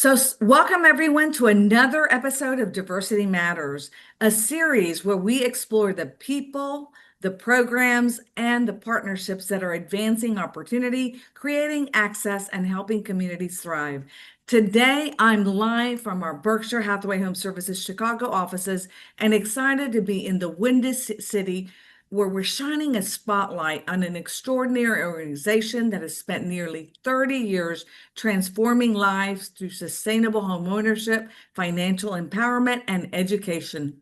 Welcome everyone to another episode of Diversity Matters, a series where we explore the people, the programs, and the partnerships that are advancing opportunity, creating access, and helping communities thrive. Today, I'm live from our Berkshire Hathaway Home Services Chicago offices and excited to be in the Windy City, where we're shining a spotlight on an extraordinary organization that has spent nearly 30 years transforming lives through sustainable homeownership, financial empowerment, and education.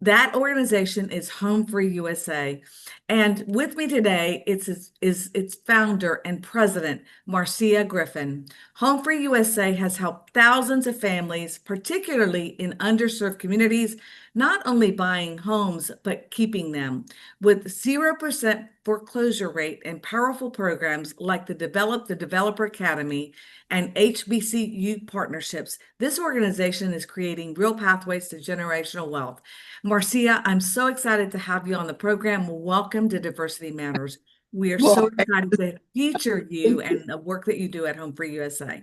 That organization is HomeFree-USA. And with me today is its founder and president, Marcia Griffin. HomeFree-USA has helped thousands of families, particularly in underserved communities, not only buying homes, but keeping them. With 0% foreclosure rate and powerful programs like the Developer Academy and HBCU partnerships, this organization is creating real pathways to generational wealth. Marcia, I'm so excited to have you on the program. Welcome to Diversity Matters. We are so Well, excited to feature you and the work that you do at HomeFree-USA.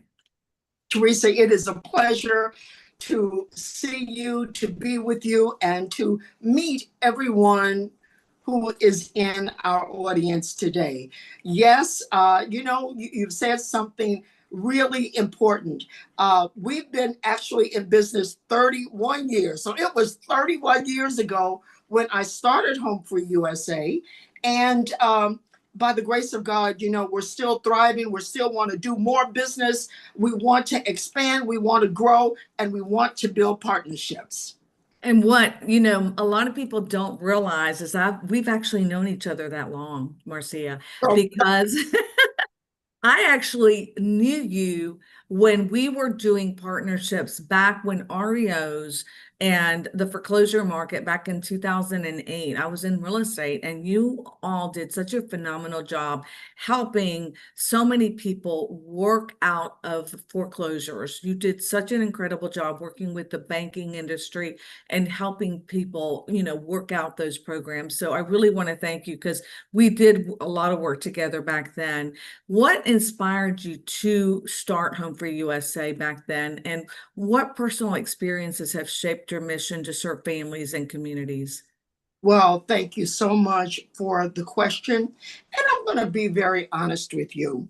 Teresa, it is a pleasure to see you, to be with you, and to meet everyone who is in our audience today. Yes, you've said something really important. We've been actually in business 31 years. So it was 31 years ago when I started HomeFree-USA. And by the grace of God, we're still thriving. We still want to do more business. We want to expand. We want to grow, and we want to build partnerships. And what, a lot of people don't realize is we've actually known each other that long, Marcia, So, because I actually knew you when we were doing partnerships back when REOs and the foreclosure market back in 2008. I was in real estate, and you all did such a phenomenal job helping so many people work out of foreclosures. You did such an incredible job working with the banking industry and helping people, work out those programs. So I really want to thank you because we did a lot of work together back then. What inspired you to start HomeFree-USA back then, and what personal experiences have shaped your mission to serve families and communities? well, thank you so much for the question. And I'm going to be very honest with you.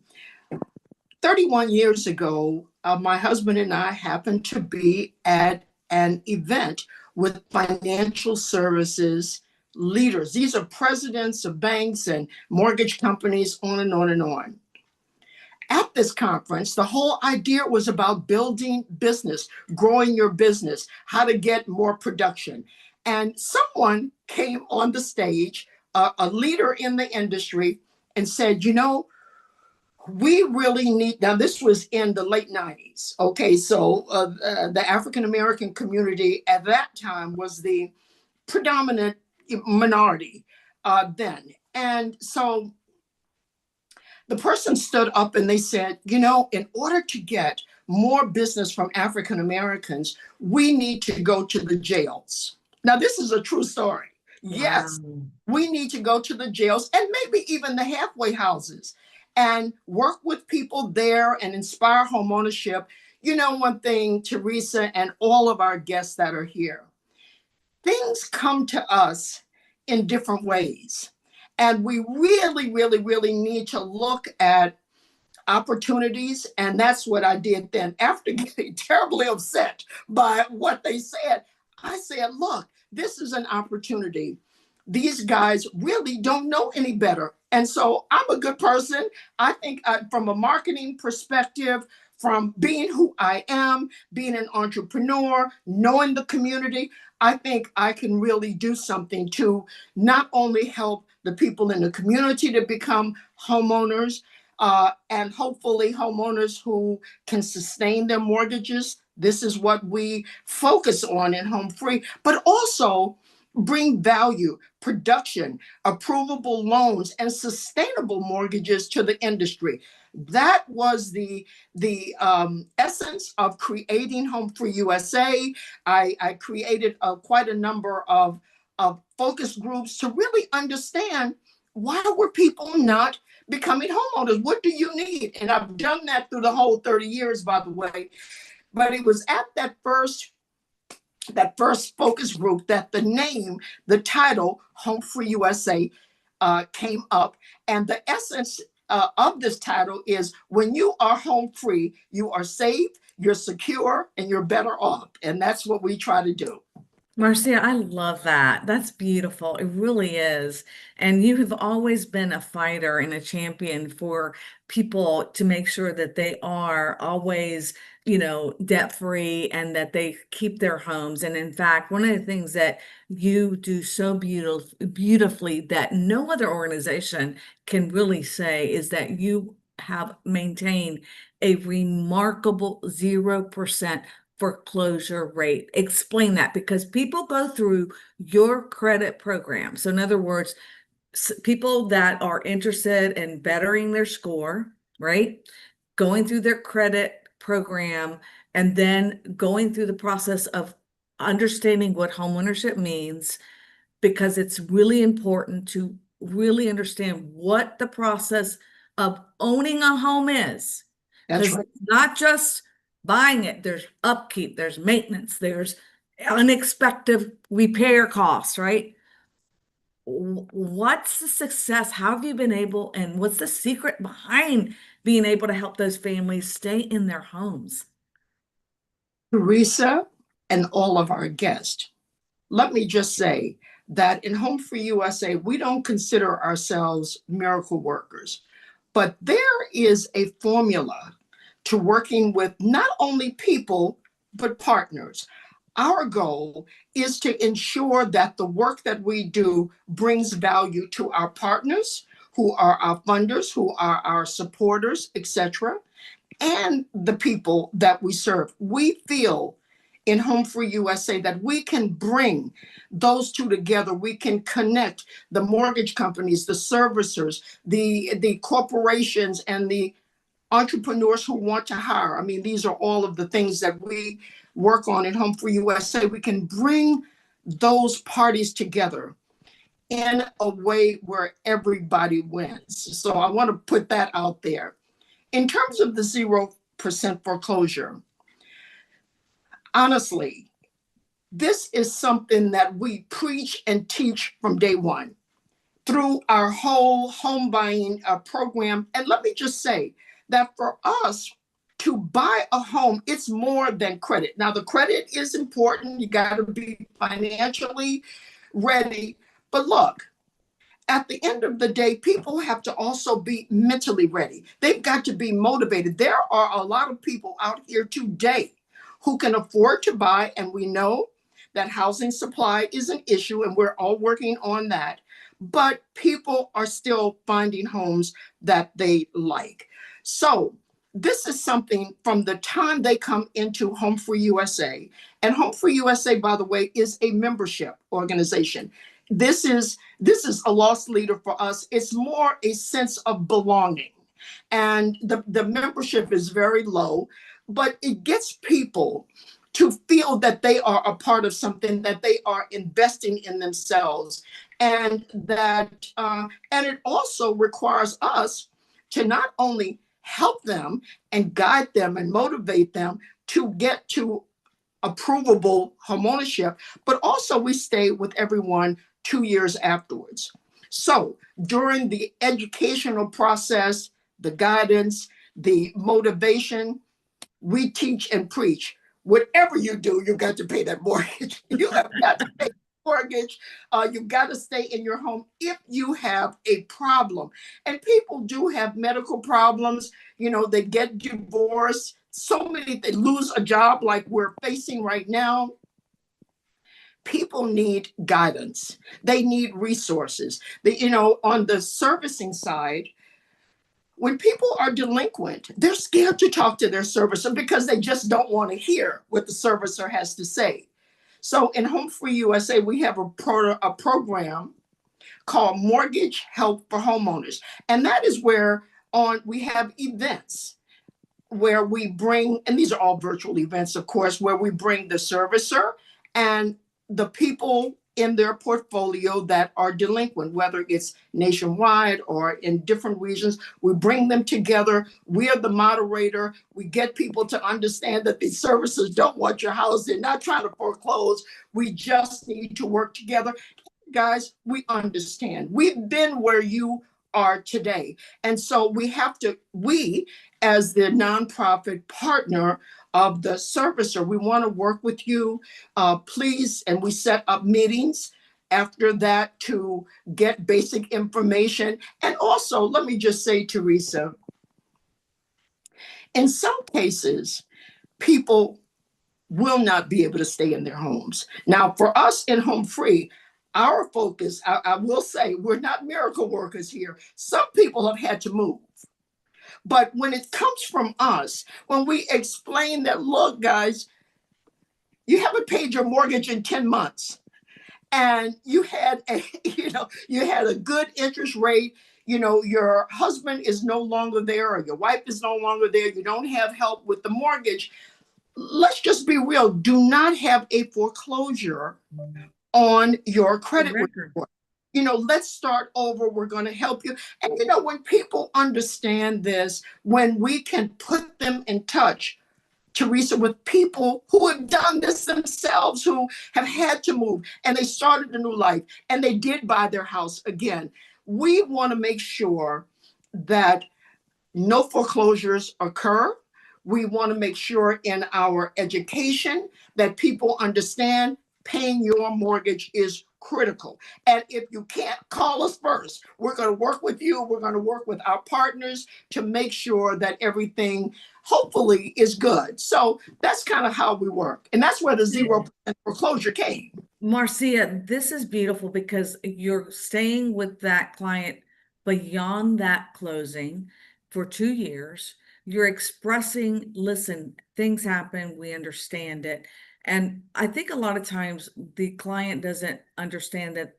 31 years ago, my husband and I happened to be at an event with financial services leaders. These are presidents of banks and mortgage companies, on and on and on. At this conference, the whole idea was about building business, growing your business, how to get more production. And someone came on the stage, a leader in the industry, and said, we really need, now this was in the late 90s. Okay, so the African American community at that time was the predominant minority then. And so the person stood up and they said, in order to get more business from African Americans, we need to go to the jails. Now, this is a true story. Yes, Wow. we need to go to the jails and maybe even the halfway houses and work with people there and inspire homeownership. One thing, Teresa, and all of our guests that are here, things come to us in different ways. And we really, really, really need to look at opportunities. And that's what I did then. After getting terribly upset by what they said, I said, look, this is an opportunity. These guys really don't know any better. And so I'm a good person. I think from a marketing perspective, from being who I am, being an entrepreneur, knowing the community, I think I can really do something to not only help the people in the community to become homeowners, and hopefully homeowners who can sustain their mortgages. This is what we focus on in Home Free, but also bring value, production, approvable loans, and sustainable mortgages to the industry. That was the essence of creating HomeFree-USA. I created quite a number of focus groups to really understand, why were people not becoming homeowners? What do you need? And I've done that through the whole 30 years, by the way. But it was at that first focus group that the title Home Free USA came up. And the essence of this title is when you are home free, you are safe, you're secure, and you're better off. And that's what we try to do. Marcia, I love that. That's beautiful. It really is. And you have always been a fighter and a champion for people to make sure that they are always, debt free and that they keep their homes. And in fact, one of the things that you do so beautifully that no other organization can really say is that you have maintained a remarkable 0% foreclosure rate. Explain that because people go through your credit program. So in other words, people that are interested in bettering their score, right? Going through their credit program and then going through the process of understanding what homeownership means, because it's really important to really understand what the process of owning a home is. That's Because right. it's not just buying it, there's upkeep, there's maintenance, there's unexpected repair costs, right? What's the success? How have you been able, and what's the secret behind being able to help those families stay in their homes? Teresa and all of our guests, let me just say that in Home Free USA, we don't consider ourselves miracle workers, but there is a formula to working with not only people, but partners. Our goal is to ensure that the work that we do brings value to our partners, who are our funders, who are our supporters, etc., and the people that we serve. We feel in Home Free USA that we can bring those two together. We can connect the mortgage companies, the servicers, the corporations, and the entrepreneurs who want to hire. I mean, these are all of the things that we work on in Home Free USA. We can bring those parties together in a way where everybody wins. So I want to put that out there. In terms of the 0% foreclosure, honestly, this is something that we preach and teach from day one through our whole home buying program. And let me just say that for us to buy a home, it's more than credit. Now, the credit is important. You got to be financially ready. But look, at the end of the day, people have to also be mentally ready. They've got to be motivated. There are a lot of people out here today who can afford to buy, and we know that housing supply is an issue, and we're all working on that. But people are still finding homes that they like. So this is something from the time they come into Home Free USA. And Home Free USA, by the way, is a membership organization. This is a lost leader for us. It's more a sense of belonging. And the membership is very low, but it gets people to feel that they are a part of something, that they are investing in themselves, and and it also requires us to not only help them and guide them and motivate them to get to approvable homeownership, but also we stay with everyone 2 years afterwards. So during the educational process, the guidance, the motivation, we teach and preach. Whatever you do, you got to pay that mortgage. You have got to pay the mortgage. You've got to stay in your home if you have a problem. And people do have medical problems. They get divorced. So many, they lose a job like we're facing right now. People need guidance. They need resources. On the servicing side, when people are delinquent, they're scared to talk to their servicer because they just don't want to hear what the servicer has to say. So in Home Free USA, we have a program called Mortgage Help for Homeowners. And that is where we have events where we bring, and these are all virtual events, of course, where we bring the servicer and the people in their portfolio that are delinquent, whether it's nationwide or in different regions. We bring them together. We are the moderator. We get people to understand that these services don't want your house. They're not trying to foreclose. We just need to work together. Guys, we understand. We've been where you are today. And so we, as the nonprofit partner of the servicer, we want to work with you. Please, and we set up meetings after that to get basic information. And also, let me just say, Teresa, in some cases, people will not be able to stay in their homes. Now, for us in Home Free, our focus, I will say, we're not miracle workers here. Some people have had to move. But when it comes from us, when we explain that, look, guys, you haven't paid your mortgage in 10 months and you had a, you had a good interest rate, your husband is no longer there or your wife is no longer there, you don't have help with the mortgage. Let's just be real. Do not have a foreclosure on your credit report. Let's start over. We're going to help you. And when people understand this, when we can put them in touch, Teresa, with people who have done this themselves, who have had to move and they started a new life and they did buy their house again. We want to make sure that no foreclosures occur. We want to make sure in our education that people understand paying your mortgage is critical. And if you can't, call us first. We're going to work with you. We're going to work with our partners to make sure that everything hopefully is good. So that's kind of how we work. And that's where the 0% foreclosure came. Marcia, this is beautiful because you're staying with that client beyond that closing for 2 years. You're expressing, listen, things happen, we understand it. And I think a lot of times the client doesn't understand that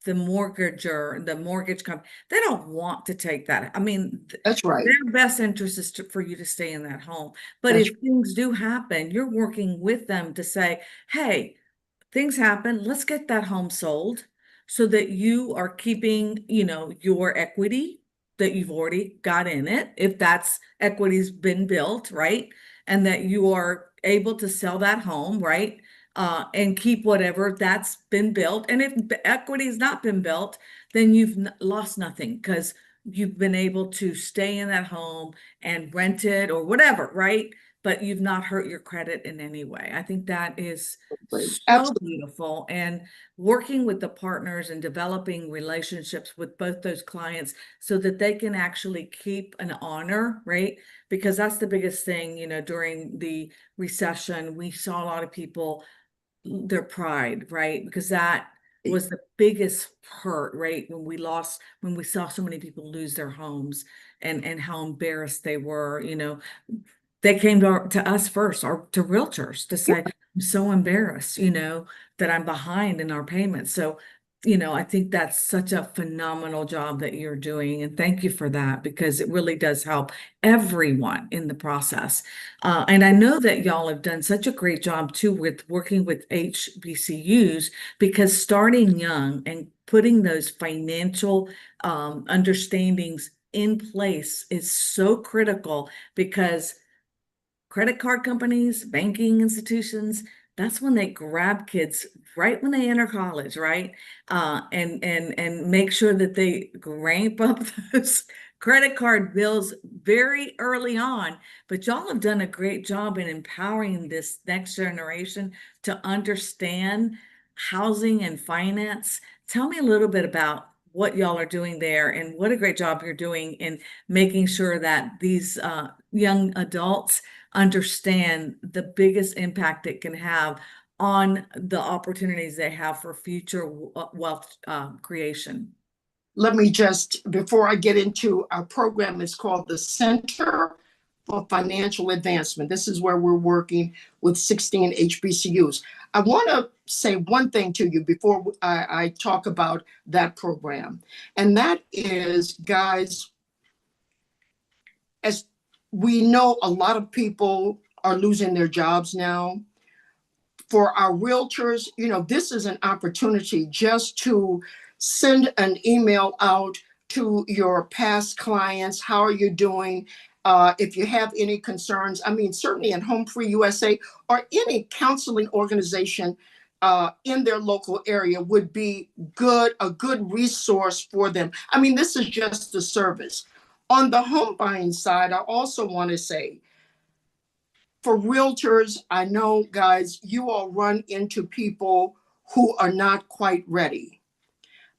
the mortgager, the mortgage company, they don't want to take that. I mean, that's right. Their best interest is for you to stay in that home. But if things do happen, you're working with them to say, hey, things happen, let's get that home sold so that you are keeping, your equity that you've already got in it, if that's equity's been built, right? And that you are able to sell that home, right? And keep whatever that's been built. And if the equity's not been built, then you've lost nothing because you've been able to stay in that home and rent it or whatever, right? But you've not hurt your credit in any way. I think that is so beautiful. And working with the partners and developing relationships with both those clients so that they can actually keep an honor, right? Because that's the biggest thing, during the recession, we saw a lot of people, their pride, right? Because that was the biggest hurt, right? When we saw so many people lose their homes and how embarrassed they were, they came to us first, or to realtors, to say, I'm so embarrassed, that I'm behind in our payments. So, I think that's such a phenomenal job that you're doing. And thank you for that, because it really does help everyone in the process. And I know that y'all have done such a great job too with working with HBCUs, because starting young and putting those financial understandings in place is so critical, because credit card companies, banking institutions, that's when they grab kids right when they enter college, right? And make sure that they ramp up those credit card bills very early on. But y'all have done a great job in empowering this next generation to understand housing and finance. Tell me a little bit about what y'all are doing there, and what a great job you're doing in making sure that these young adults understand the biggest impact it can have on the opportunities they have for future wealth creation. Let me just, before I get into our program, it's called the Center for Financial Advancement. This is where we're working with 16 HBCUs. I want to say one thing to you before I talk about that program. And that is, guys, as we know, a lot of people are losing their jobs now. for our realtors, this is an opportunity just to send an email out to your past clients. How are you doing? If you have any concerns, I mean, certainly in HomeFree-USA or any counseling organization in their local area would be a good resource for them. I mean, this is just a service. On the home buying side, I also want to say, for realtors, I know, guys, you all run into people who are not quite ready.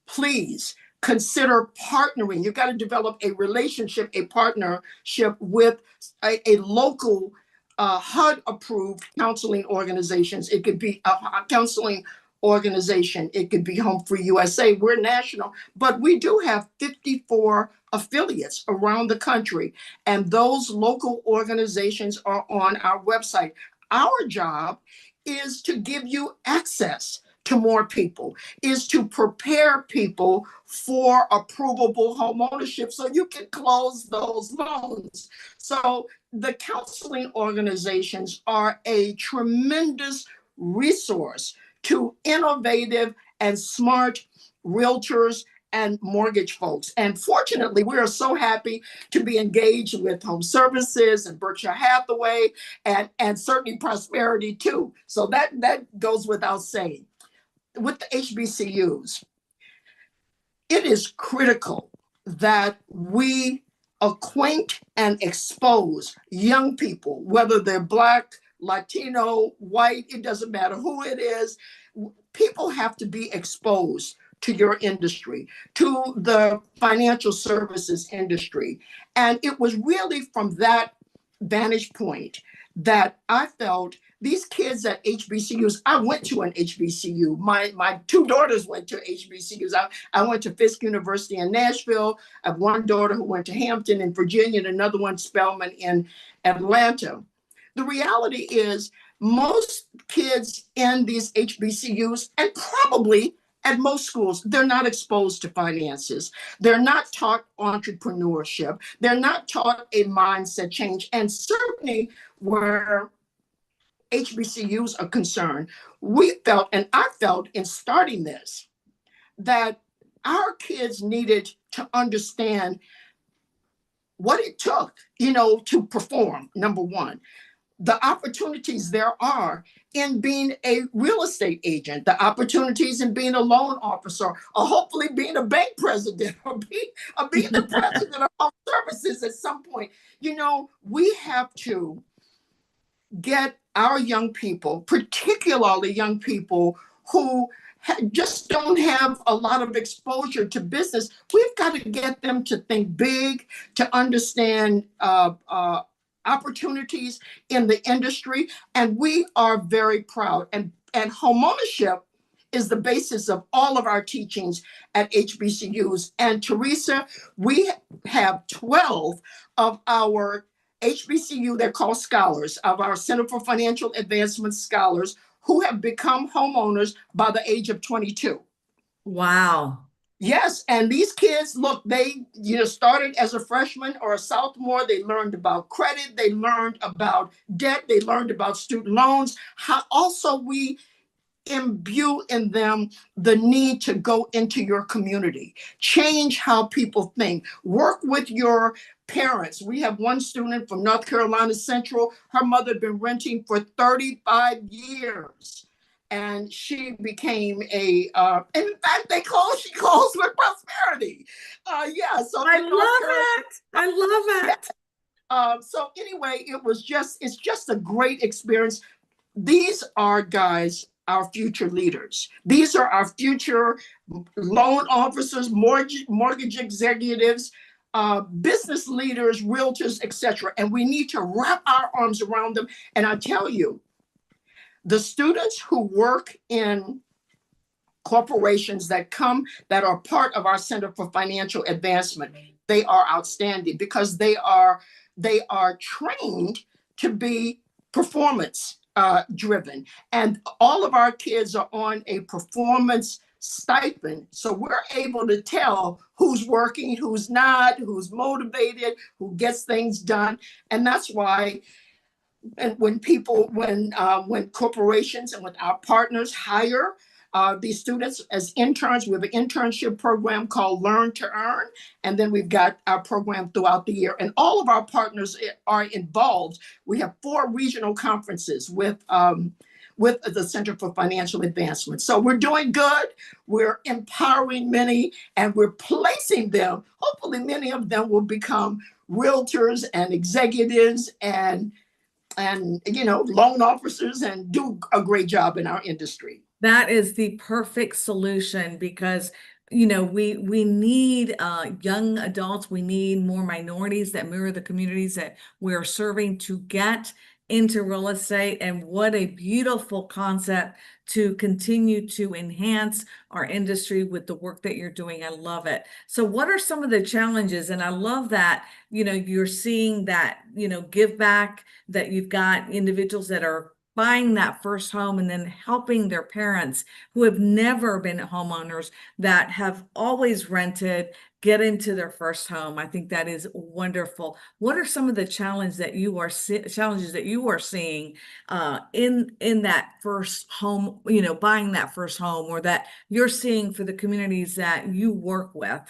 Please consider partnering. You've got to develop a relationship, a partnership with a local HUD approved counseling organizations. It could be a counseling organization. It could be HomeFree-USA. We're national, but we do have 54 affiliates around the country, and those local organizations are on our website. Our job is to give you access to more people, is to prepare people for approvable home ownership so you can close those loans. So the counseling organizations are a tremendous resource to innovative and smart realtors and mortgage folks. And fortunately, we are so happy to be engaged with Home Services and Berkshire Hathaway and certainly Prosperity too. So that goes without saying. With the HBCUs, it is critical that we acquaint and expose young people, whether they're Black, Latino, white, it doesn't matter who it is. People have to be exposed to your industry, to the financial services industry. And it was really from that vantage point that I felt these kids at HBCUs, I went to an HBCU. My two daughters went to HBCUs. I went to Fisk University in Nashville. I have one daughter who went to Hampton in Virginia and another one, Spelman, in Atlanta. The reality is most kids in these HBCUs, and probably at most schools, they're not exposed to finances. They're not taught entrepreneurship. They're not taught a mindset change. And certainly where HBCUs are concerned, we felt, and I felt in starting this, that our kids needed to understand what it took, to perform, number one. The opportunities there are in being a real estate agent, the opportunities in being a loan officer, or hopefully being a bank president, or being the president of Home Services at some point. We have to get our young people, particularly young people who just don't have a lot of exposure to business. We've got to get them to think big, to understand opportunities in the industry. And we are very proud. And homeownership is the basis of all of our teachings at HBCUs. And Teresa, we have 12 of our HBCU, they're called scholars, of our Center for Financial Advancement scholars who have become homeowners by the age of 22. Wow. Yes, and these kids, look, they started as a freshman or a sophomore. They learned about credit, they learned about debt, they learned about student loans. How also we imbue in them the need to go into your community, change how people think, work with your parents. We have one student from North Carolina Central. Her mother had been renting for 35 years. And she became in fact, she calls with Prosperity. So I love it. So anyway, it's just a great experience. These are, guys, our future leaders. These are our future loan officers, mortgage executives, business leaders, realtors, etc. And we need to wrap our arms around them. And I tell you, the students who work in corporations that are part of our Center for Financial Advancement, they are outstanding because they are trained to be performance driven. And all of our kids are on a performance stipend. So we're able to tell who's working, who's not, who's motivated, who gets things done. And that's why and when corporations and when our partners hire these students as interns, we have an internship program called Learn to Earn, and then we've got our program throughout the year. And all of our partners are involved. We have 4 regional conferences with the Center for Financial Advancement. So we're doing good. We're empowering many, and we're placing them. Hopefully, many of them will become realtors and executives and loan officers and do a great job in our industry. That is the perfect solution because we need young adults. We need more minorities that mirror the communities that we're serving to get into real estate. And what a beautiful concept to continue to enhance our industry with the work that you're doing. I love it. So what are some of the challenges? And I love that, you're seeing that, give back, that you've got individuals that are buying that first home and then helping their parents who have never been homeowners, that have always rented, get into their first home. I think that is wonderful. What are some of the challenges that you are seeing in that first home, buying that first home, or that you're seeing for the communities that you work with?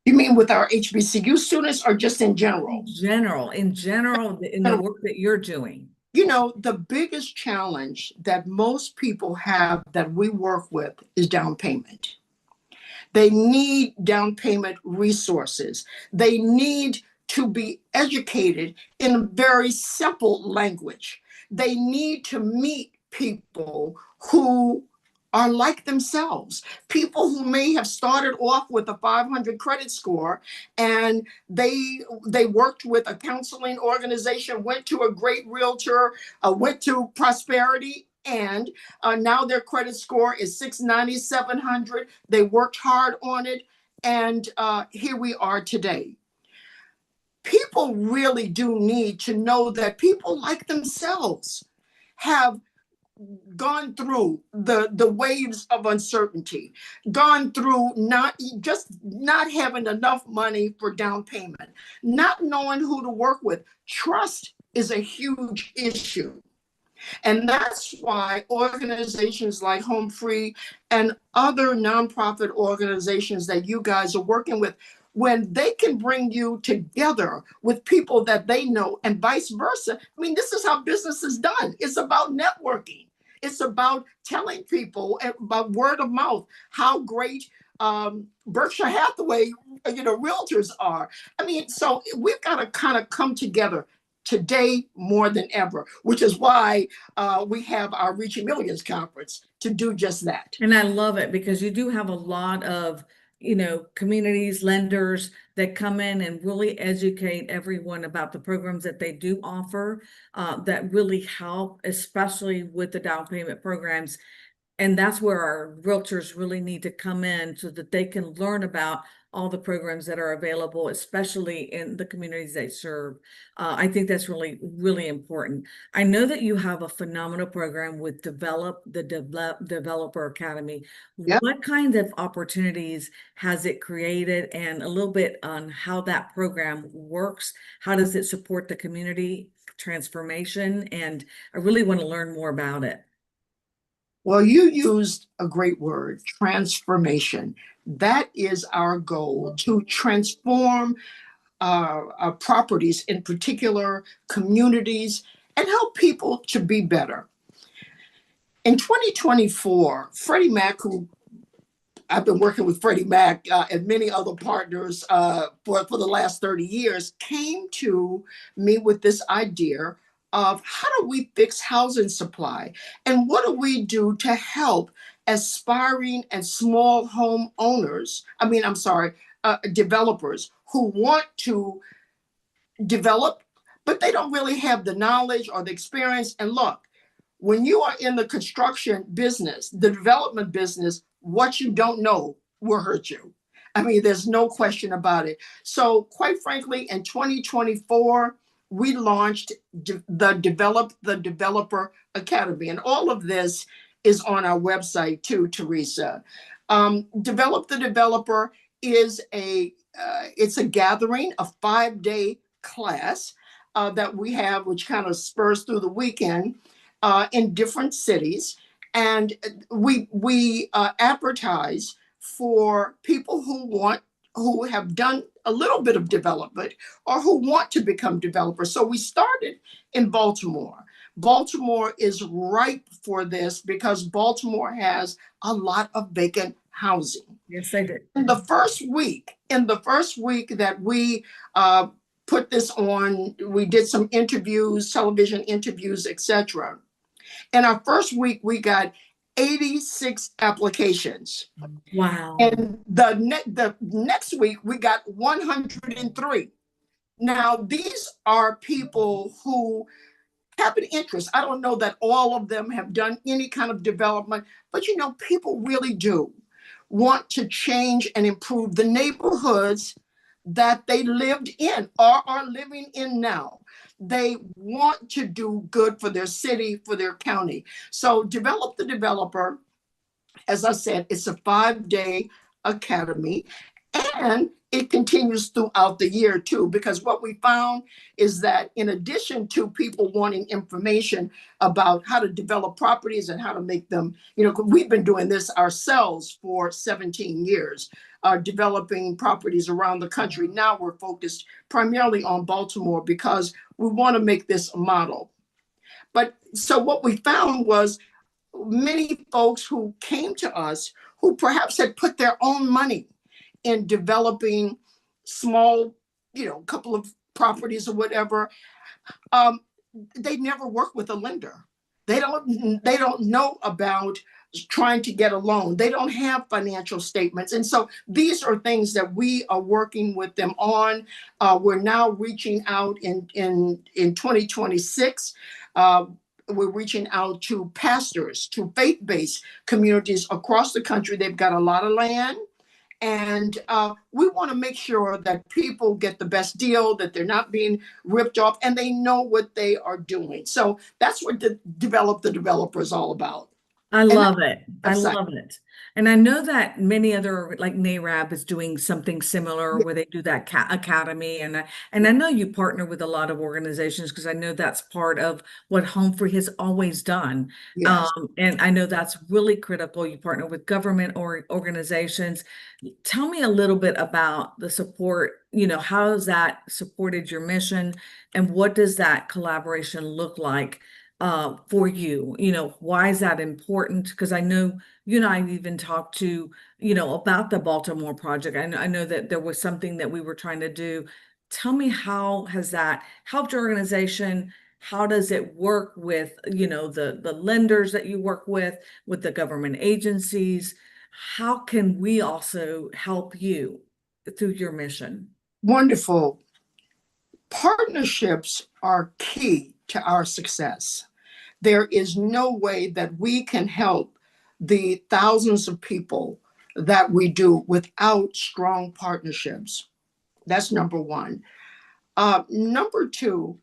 You mean with our HBCU students or just in general? In general, in the work that you're doing. The biggest challenge that most people have that we work with is down payment. They need down payment resources. They need to be educated in a very simple language. They need to meet people who are like themselves, people who may have started off with a 500 credit score, and they worked with a counseling organization, went to a great realtor, went to Prosperity, and now their credit score is 690, 700. They worked hard on it, and here we are today. People really do need to know that people like themselves have gone through the waves of uncertainty, gone through not having enough money for down payment, not knowing who to work with. Trust is a huge issue. And that's why organizations like Home Free and other nonprofit organizations that you guys are working with, when they can bring you together with people that they know and vice versa. I mean, this is how business is done. It's about networking. It's about telling people about word of mouth how great Berkshire Hathaway, realtors are. I mean, so we've got to kind of come together today more than ever, which is why we have our Reaching Millions conference to do just that. And I love it because you do have a lot of communities, lenders that come in and really educate everyone about the programs that they do offer that really help, especially with the down payment programs. And that's where our realtors really need to come in so that they can learn about all the programs that are available, especially in the communities they serve. I think that's really, really important. I know that you have a phenomenal program with Developer Academy. Yep. What kind of opportunities has it created, and a little bit on how that program works? How does it support the community transformation? And I really want to learn more about it. Well, you used a great word, transformation. That is our goal, to transform our properties, in particular communities, and help people to be better. In 2024, Freddie Mac, who I've been working with Freddie Mac and many other partners for the last 30 years, came to me with this idea of how do we fix housing supply, and what do we do to help aspiring and small home owners, developers who want to develop, but they don't really have the knowledge or the experience. And look, when you are in the construction business, the development business, what you don't know will hurt you. I mean, there's no question about it. So quite frankly, in 2024, we launched the Develop the Developer Academy. And all of this is on our website too, Teresa. Develop the Developer is it's a gathering, a 5-day class. that we have, which kind of spurs through the weekend in different cities. And we advertise for people who have done a little bit of development or who want to become developers. So we started in Baltimore. Baltimore is ripe for this because Baltimore has a lot of vacant housing. Yes, they did. In the first week that we put this on, we did some interviews, television interviews, etc. In our first week, we got 86 applications. Wow. And the next week, we got 103. Now, these are people who have an interest. I don't know that all of them have done any kind of development, but people really do want to change and improve the neighborhoods that they lived in or are living in now. They want to do good for their city, for their county. So Develop the Developer, as I said, it's a 5-day academy, and it continues throughout the year too, because what we found is that in addition to people wanting information about how to develop properties and how to make them, we've been doing this ourselves for 17 years, developing properties around the country. Now we're focused primarily on Baltimore because we want to make this a model. But so what we found was many folks who came to us who perhaps had put their own money in developing small, couple of properties or whatever, they never work with a lender. They don't know about trying to get a loan. They don't have financial statements. And so these are things that we are working with them on. We're now reaching out in 2026. We're reaching out to pastors, to faith-based communities across the country. They've got a lot of land. And we want to make sure that people get the best deal, that they're not being ripped off, and they know what they are doing. So that's what Develop the Developer is all about. I love it. I website. love it. And I know that many other, like NARAB is doing something similar where they do that academy. And I know you partner with a lot of organizations because I know that's part of what Home Free has always done. Yes. And I know that's really critical. You partner with government or organizations. Tell me a little bit about the support, how has that supported your mission and what does that collaboration look like for you? Why is that important? Because I know you and I even talked to, about the Baltimore project. I know that there was something that we were trying to do. Tell me, how has that helped your organization? How does it work with, the lenders that you work with the government agencies? How can we also help you through your mission? Wonderful. Partnerships are key to our success. There is no way that we can help the thousands of people that we do without strong partnerships. That's number one. Number two,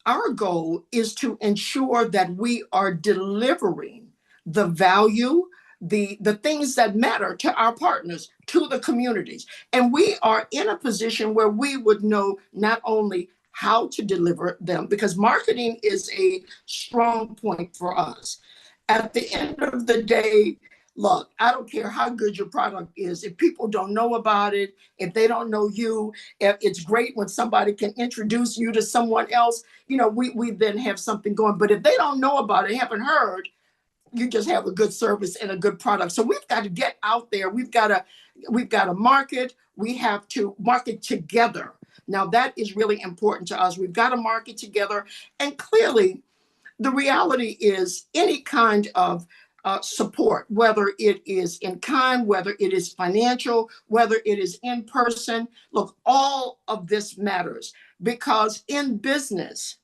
our goal is to ensure that we are delivering the value, the things that matter to our partners, to the communities. And we are in a position where we would know not only how to deliver them, because marketing is a strong point for us. At the end of the day, look, I don't care how good your product is. If people don't know about it, if they don't know you, if it's great when somebody can introduce you to someone else, we then have something going. But if they don't know about it, haven't heard, you just have a good service and a good product. So we've got to get out there. We've got to market. We have to market together. Now that is really important to us. We've got to market together. And clearly, the reality is any kind of support, whether it is in kind, whether it is financial, whether it is in person, look, all of this matters because in business,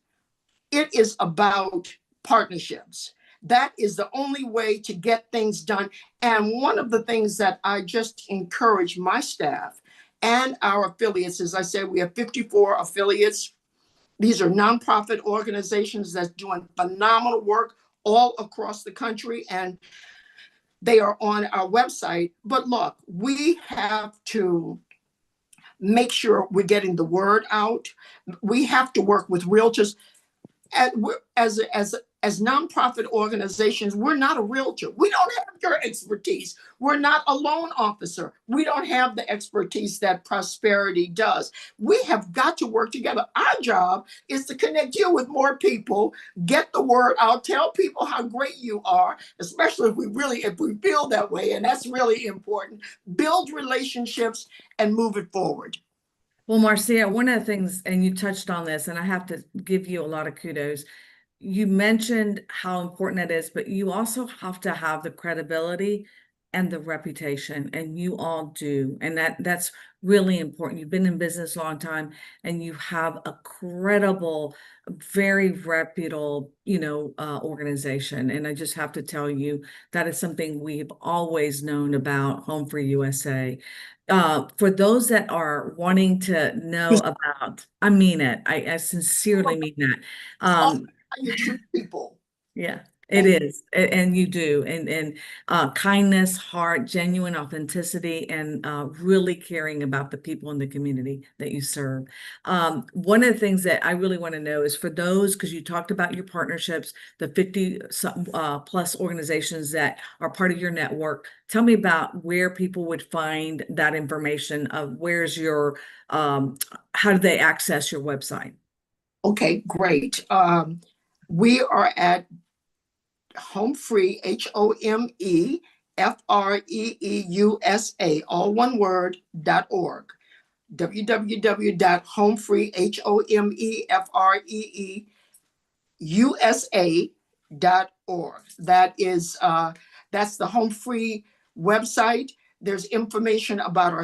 it is about partnerships. That is the only way to get things done. And one of the things that I just encourage my staff and our affiliates, as I said, we have 54 affiliates. These are nonprofit organizations that's doing phenomenal work all across the country, and they are on our website. But look, we have to make sure we're getting the word out. We have to work with realtors. As nonprofit organizations, we're not a realtor. We don't have your expertise. We're not a loan officer. We don't have the expertise that Prosperity does. We have got to work together. Our job is to connect you with more people, get the word out, tell people how great you are, especially if we feel that way, and that's really important. Build relationships and move it forward. Well, Marcia, one of the things, and you touched on this, and I have to give you a lot of kudos. You mentioned how important it is, but you also have to have the credibility and the reputation, and you all do. And that's really important. You've been in business a long time, and you have a credible, very reputable, organization. And I just have to tell you that is something we've always known about HomeFree-USA. For those that are wanting to know about, I mean it. I sincerely mean that. How you treat people. Yeah, it And is. And you do. And kindness, heart, genuine authenticity, and really caring about the people in the community that you serve. One of the things that I really want to know is for those, because you talked about your partnerships, the 50 plus organizations that are part of your network. Tell me about where people would find that information of where's your, how do they access your website? okay, great. We are at HomeFree, HomeFreeUSA, all one word, .org. www.homefreeusa.org. That's the Home Free website. There's information about our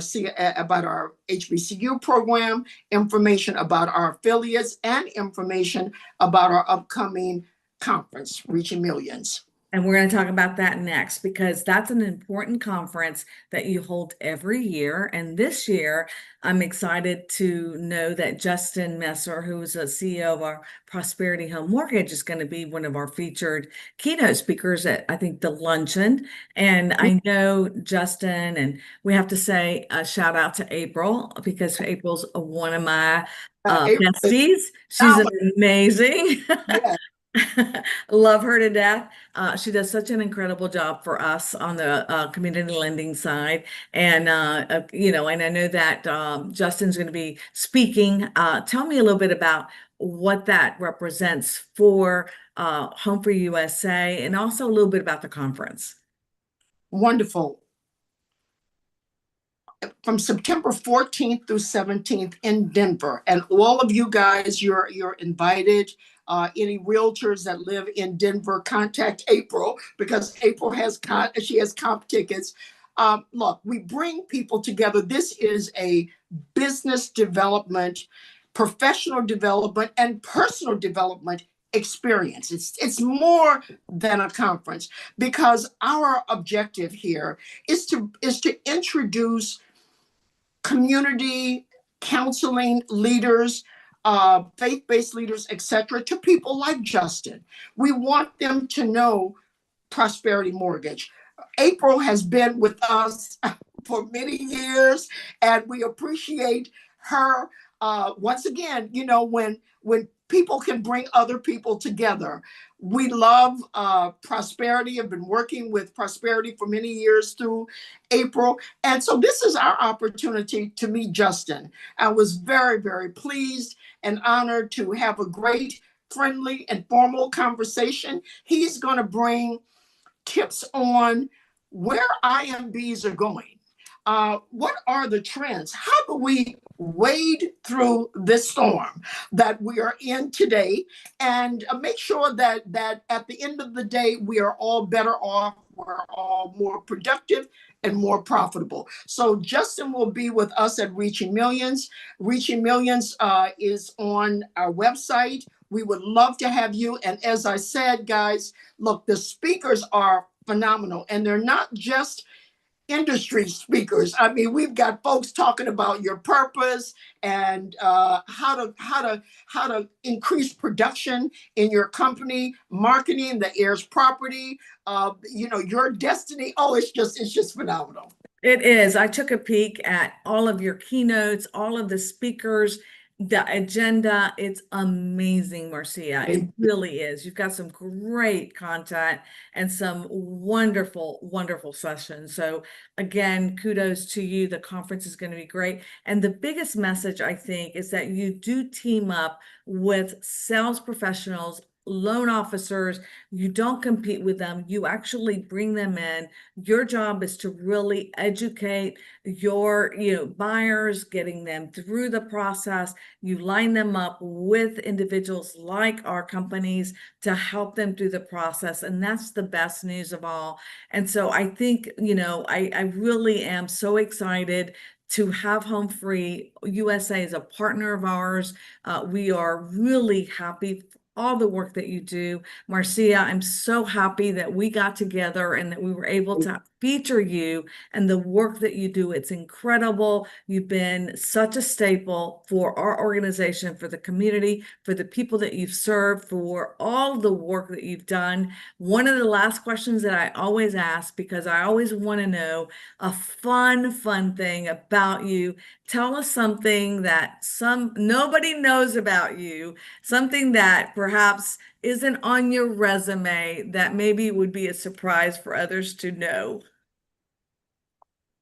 HBCU program, information about our affiliates, and information about our upcoming conference, Reaching Millions. And we're going to talk about that next because that's an important conference that you hold every year. And this year, I'm excited to know that Justin Messer, who is a CEO of our Prosperity Home Mortgage, is going to be one of our featured keynote speakers at, I think, the luncheon. And I know Justin, and we have to say a shout out to April because April's one of my besties. She's amazing. Yeah. Love her to death. She does such an incredible job for us on the community lending side. And, and I know that Justin's going to be speaking. Tell me a little bit about what that represents for HomeFree-USA and also a little bit about the conference. Wonderful. From September 14th through 17th in Denver. And all of you guys, you're invited. Any realtors that live in Denver, contact April because April has comp tickets. Look, we bring people together. This is a business development, professional development, and personal development experience. It's more than a conference because our objective here is to introduce community counseling leaders, faith-based leaders, etc., to people like Justin. We want them to know Prosperity Mortgage. April has been with us for many years, and we appreciate her. Once again, when people can bring other people together. We love Prosperity. I've been working with Prosperity for many years through April. And so this is our opportunity to meet Justin. I was very, very pleased and honored to have a great, friendly, and formal conversation. He's going to bring tips on where IMBs are going. What are the trends? How do we wade through this storm that we are in today and make sure that at the end of the day, we are all better off, we're all more productive and more profitable. So Justin will be with us at Reaching Millions. Reaching Millions is on our website. We would love to have you. And as I said, guys, look, the speakers are phenomenal, and they're not just industry speakers. I mean, we've got folks talking about your purpose and how to increase production in your company, marketing, the heirs property, your destiny. Oh, it's just phenomenal. It is. I took a peek at all of your keynotes, all of the speakers, the agenda. It's amazing, Marcia. It Thank really is. You've got some great content and some wonderful, wonderful sessions. So, again, kudos to you. The conference is going to be great. And the biggest message, I think, is that you do team up with sales professionals, loan officers. You don't compete with them, you actually bring them in. Your job is to really educate your, buyers, getting them through the process. You line them up with individuals like our companies to help them through the process. And that's the best news of all. And so I think, I really am so excited to have Home Free USA as a partner of ours. We are really happy for all the work that you do. Marcia, I'm so happy that we got together and that we were able you. to feature you and the work that you do. It's incredible. You've been such a staple for our organization, for the community, for the people that you've served, for all the work that you've done. One of the last questions that I always ask, because I always want to know a fun thing about you. Tell us something that nobody knows about you, something that perhaps isn't on your resume that maybe would be a surprise for others to know?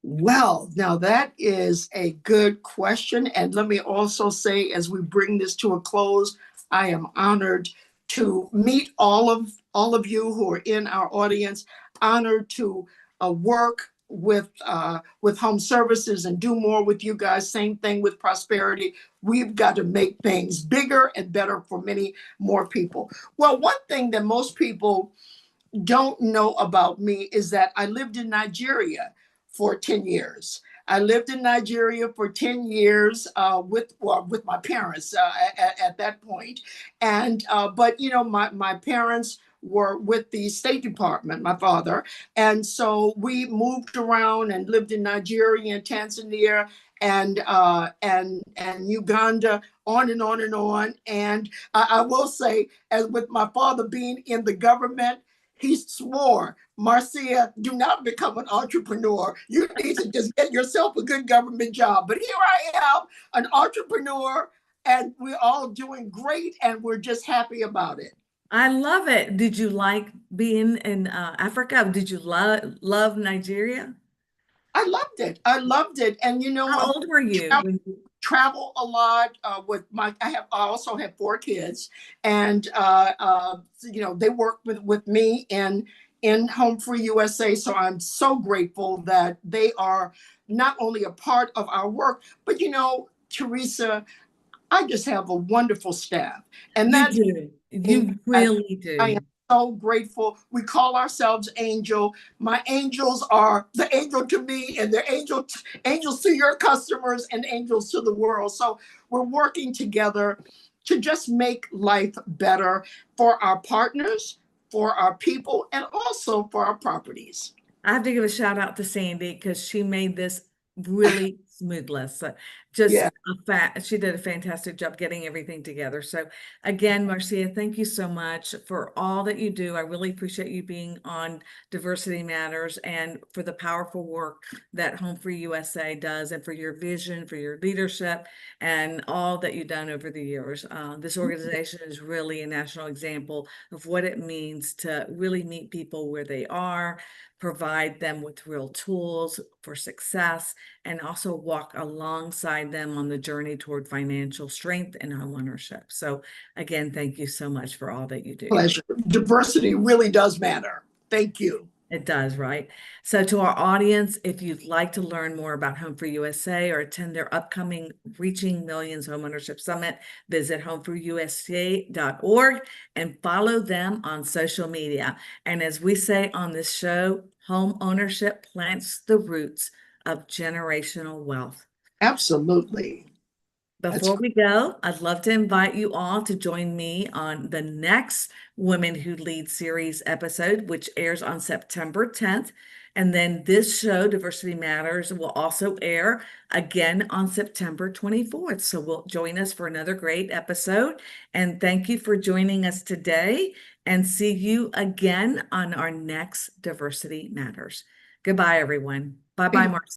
Well, now that is a good question. And let me also say, as we bring this to a close, I am honored to meet all of you who are in our audience, honored to work with home services and do more with you guys. Same thing with prosperity. We've got to make things bigger and better for many more people. Well, one thing that most people don't know about me is that I lived in Nigeria for 10 years. I lived in Nigeria for 10 years with my parents at that point. And but my parents were with the State Department, my father. And so we moved around and lived in Nigeria and Tanzania and Uganda, on and on and on. And I will say, as with my father being in the government, he swore, Marcia, do not become an entrepreneur. You need to just get yourself a good government job. But here I am, an entrepreneur, and we're all doing great, and we're just happy about it. I love it. Did you like being in Africa? Did you love Nigeria? I loved it. I loved it. And you know How what? old were you when you? Travel a lot with I also have four kids, and they work with me in Home Free USA. So I'm so grateful that they are not only a part of our work, but Teresa, I just have a wonderful staff, and You that do. means You I, really I am do. so grateful. We call ourselves Angel. My angels are the angel to me, and they're angels to your customers, and angels to the world. So we're working together to just make life better for our partners, for our people, and also for our properties. I have to give a shout out to Sandy because she made this really smoothless. Just Yeah, she did a fantastic job getting everything together. So again, Marcia, thank you so much for all that you do. I really appreciate you being on Diversity Matters and for the powerful work that Home Free USA does and for your vision, for your leadership, and all that you've done over the years. This organization is really a national example of what it means to really meet people where they are, provide them with real tools for success, and also walk alongside them on the journey toward financial strength and homeownership. So again, thank you so much for all that you do. pleasure. Diversity really does matter. Thank you. It does, right? So to our audience, if you'd like to learn more about Home Free USA or attend their upcoming Reaching Millions Homeownership Summit, visit homefreeusa.org and follow them on social media. And as we say on this show, home ownership plants the roots of generational wealth. Absolutely. That's Before we go, I'd love to invite you all to join me on the next Women Who Lead series episode, which airs on September 10th. And then this show, Diversity Matters, will also air again on September 24th. So we'll join us for another great episode. And thank you for joining us today, and see you again on our next Diversity Matters. Goodbye, everyone. Bye-bye, Marcia.